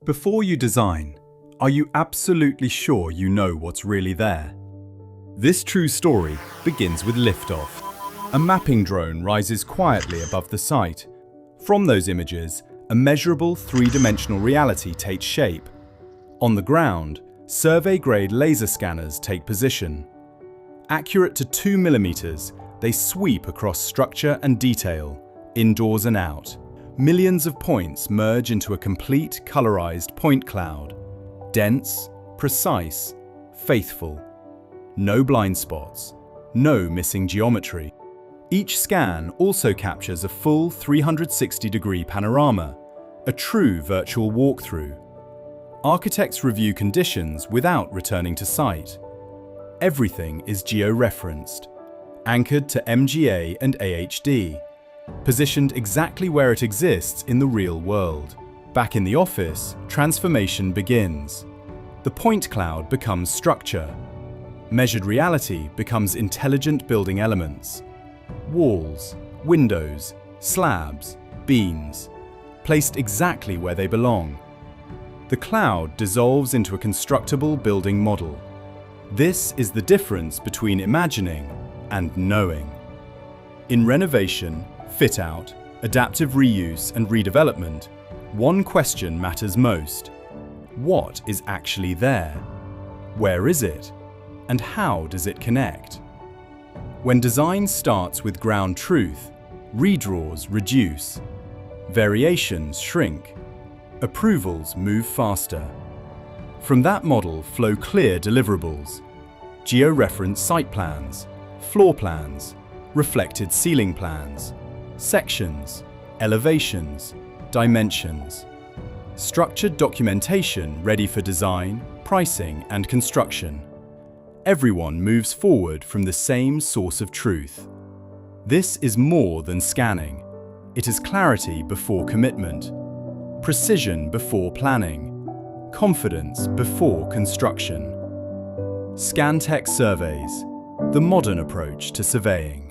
Before you design, are you absolutely sure you know what's really there? This true story begins with liftoff. A mapping drone rises quietly above the site. From those images, a measurable three-dimensional reality takes shape. On the ground, survey-grade laser scanners take position. Accurate to 2 millimeters, they sweep across structure and detail, indoors and out. Millions of points merge into a complete colorized point cloud. Dense, precise, faithful. No blind spots, no missing geometry. Each scan also captures a full 360-degree panorama, a true virtual walkthrough. Architects review conditions without returning to site. Everything is geo-referenced, anchored to MGA and AHD, positioned exactly where it exists in the real world. Back in the office, transformation begins. The point cloud becomes structure. Measured reality becomes intelligent building elements. Walls, windows, slabs, beams, placed exactly where they belong. The cloud dissolves into a constructible building model. This is the difference between imagining and knowing. In renovation, fit-out, adaptive reuse and redevelopment, one question matters most. What is actually there? Where is it? And how does it connect? When design starts with ground truth, redraws reduce, variations shrink, approvals move faster. From that model flow clear deliverables, geo-referenced site plans, floor plans, reflected ceiling plans, sections, elevations, dimensions. Structured documentation ready for design, pricing and construction. Everyone moves forward from the same source of truth. This is more than scanning. It is clarity before commitment, precision before planning, confidence before construction. Scantech Surveys, the modern approach to surveying.